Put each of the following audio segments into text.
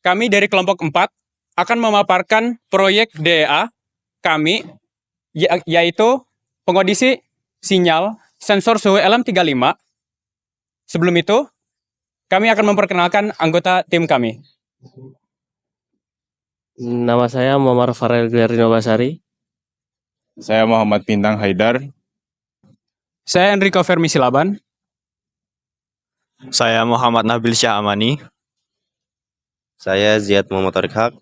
kami dari kelompok 4 akan memaparkan proyek DEA kami, yaitu pengondisi sinyal sensor suhu LM35. Sebelum itu, kami akan memperkenalkan anggota tim kami. Nama saya Muhammad Farel Glarino Basari. Saya Muhammad Bintang Haidar. Saya Enrico Fermi Silaban. Saya Muhammad Nabil Syah Amani. Saya Ziyad Muhammad Tariq Haq.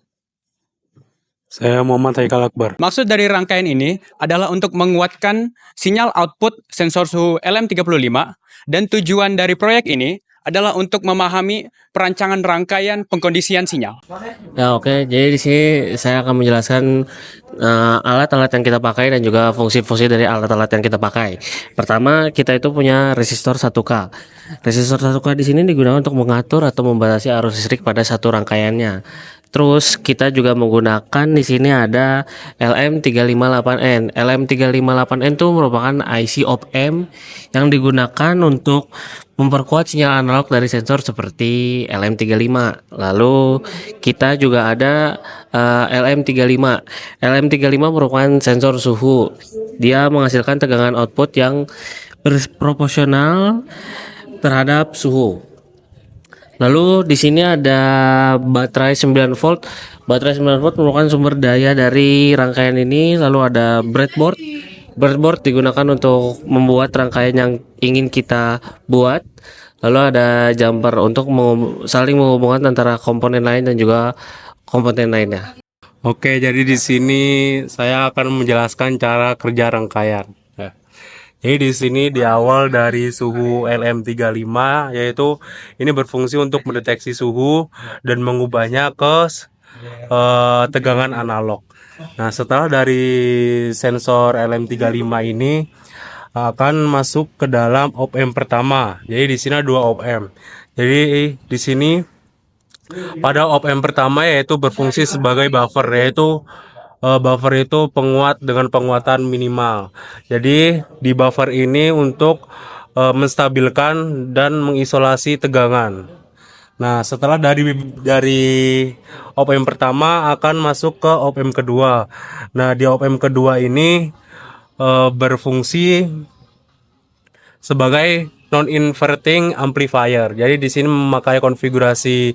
Saya Muhammad Haikal Akbar. Maksud dari rangkaian ini adalah untuk menguatkan sinyal output sensor suhu LM35 dan tujuan dari proyek ini adalah untuk memahami perancangan rangkaian pengkondisian sinyal. Ya oke, jadi di sini saya akan menjelaskan alat-alat yang kita pakai dan juga fungsi-fungsi dari alat-alat yang kita pakai. Pertama, kita itu punya resistor 1K. Resistor 1K di sini digunakan untuk mengatur atau membatasi arus listrik pada satu rangkaiannya. Terus kita juga menggunakan di sini ada LM358N. LM358N itu merupakan IC op-amp yang digunakan untuk memperkuat sinyal analog dari sensor seperti LM35. Lalu kita juga ada LM35. LM35 merupakan sensor suhu. Dia menghasilkan tegangan output yang berproporsional terhadap suhu. Lalu di sini ada baterai 9 volt. Baterai 9 volt merupakan sumber daya dari rangkaian ini. Lalu ada breadboard. Breadboard digunakan untuk membuat rangkaian yang ingin kita buat. Lalu ada jumper untuk saling menghubungkan antara komponen lain dan juga komponen lainnya. Oke, jadi di sini saya akan menjelaskan cara kerja rangkaian. Jadi di sini di awal dari suhu LM35, yaitu ini berfungsi untuk mendeteksi suhu dan mengubahnya ke tegangan analog. Nah, setelah dari sensor LM35 ini akan masuk ke dalam op-amp pertama. Jadi di sini ada 2 op-amp. Jadi di sini pada op-amp pertama yaitu berfungsi sebagai buffer, yaitu buffer itu penguat dengan penguatan minimal. Jadi di buffer ini untuk menstabilkan dan mengisolasi tegangan. Nah, setelah dari op-amp pertama akan masuk ke op-amp kedua. Nah, di op-amp kedua ini berfungsi sebagai non-inverting amplifier. Jadi di sini memakai konfigurasi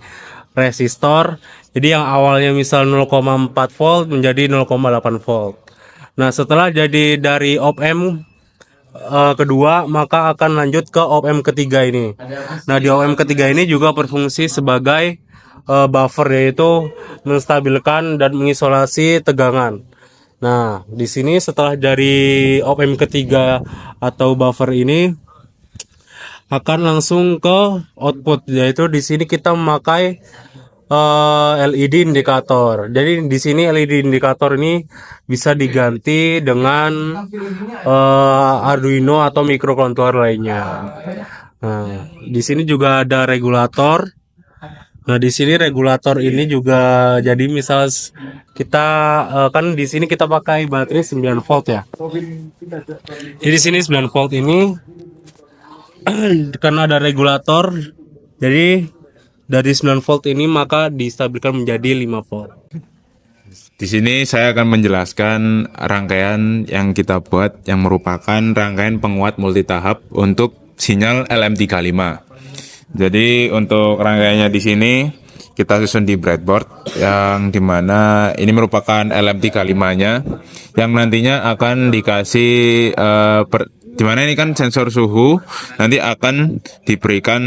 resistor. Jadi yang awalnya misal 0,4 volt menjadi 0,8 volt. Nah, setelah jadi dari op-amp kedua, maka akan lanjut ke op-amp ketiga ini. Nah, di op-amp ketiga ini juga berfungsi sebagai buffer, yaitu menstabilkan dan mengisolasi tegangan. Nah, di sini setelah dari op-amp ketiga atau buffer ini akan langsung ke output, yaitu di sini kita memakai LED indikator. Jadi di sini LED indikator ini bisa diganti dengan Arduino atau microcontroller lainnya. Nah, di sini juga ada regulator. Nah, di sini regulator ini juga jadi misal kita kan di sini kita pakai baterai 9 volt ya. Jadi di sini 9 volt ini karena ada regulator, jadi dari 9 volt ini maka distabilkan menjadi 5 volt. Di sini saya akan menjelaskan rangkaian yang kita buat yang merupakan rangkaian penguat multitahap untuk sinyal LM35. Jadi untuk rangkaiannya di sini kita susun di breadboard, yang dimana ini merupakan LM35-nya yang nantinya akan dikasih dimana ini kan sensor suhu, nanti akan diberikan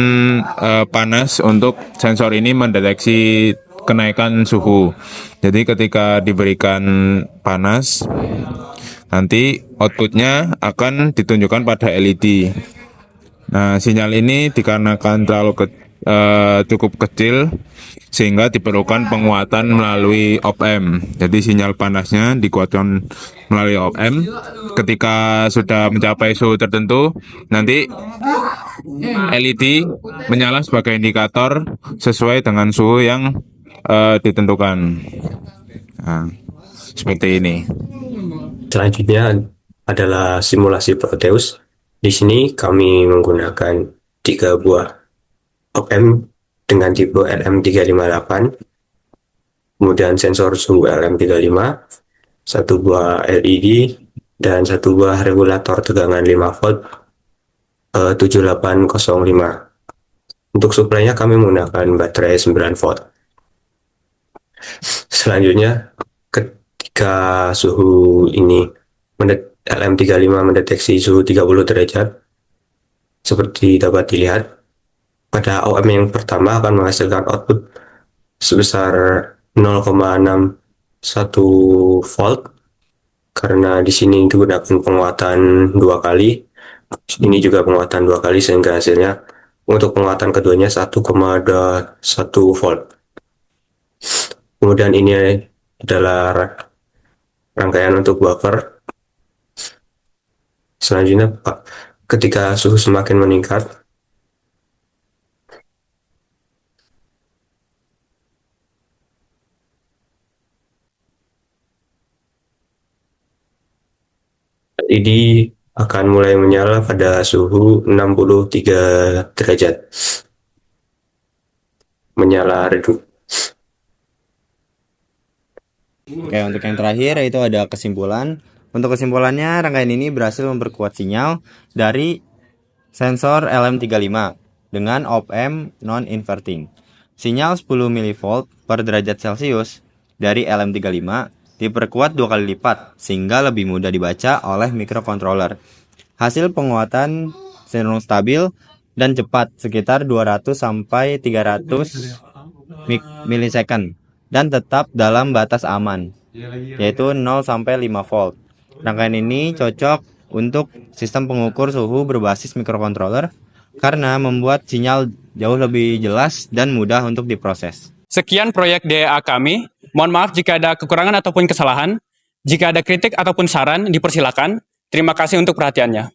panas untuk sensor ini mendeteksi kenaikan suhu. Jadi ketika diberikan panas, nanti outputnya akan ditunjukkan pada LED. Nah, sinyal ini dikarenakan cukup kecil sehingga diperlukan penguatan melalui op-amp. Jadi sinyal panasnya dikuatkan melalui op-amp. Ketika sudah mencapai suhu tertentu, nanti LED menyala sebagai indikator sesuai dengan suhu yang ditentukan. Nah, seperti ini. Selanjutnya adalah simulasi Proteus. Di sini kami menggunakan 3 buah op-amp dengan tipe LM358 kemudian sensor suhu LM35, satu buah LED, dan satu buah regulator tegangan 5 volt 7805. Untuk suplainya kami menggunakan baterai 9 volt. Selanjutnya, ketika suhu ini LM35 mendeteksi suhu 30 derajat, seperti dapat dilihat, pada OM yang pertama akan menghasilkan output sebesar 0,61 volt, karena di sini digunakan penguatan 2 kali, ini juga penguatan 2 kali, sehingga hasilnya untuk penguatan keduanya 1,1 volt. Kemudian ini adalah rangkaian untuk buffer. Selanjutnya, ketika suhu semakin meningkat, LED akan mulai menyala pada suhu 63 derajat. Menyala redup. Oke, untuk yang terakhir yaitu ada kesimpulan. Untuk kesimpulannya, rangkaian ini berhasil memperkuat sinyal dari sensor LM35 dengan op-amp non-inverting. Sinyal 10 mV per derajat Celcius dari LM35 diperkuat 2 kali lipat sehingga lebih mudah dibaca oleh microcontroller. Hasil penguatan cenderung stabil dan cepat sekitar 200 sampai 300 milisecond dan tetap dalam batas aman, yaitu 0 sampai 5 volt. Rangkaian ini cocok untuk sistem pengukur suhu berbasis microcontroller karena membuat sinyal jauh lebih jelas dan mudah untuk diproses. Sekian proyek DEA kami. Mohon maaf jika ada kekurangan ataupun kesalahan. Jika ada kritik ataupun saran, dipersilakan. Terima kasih untuk perhatiannya.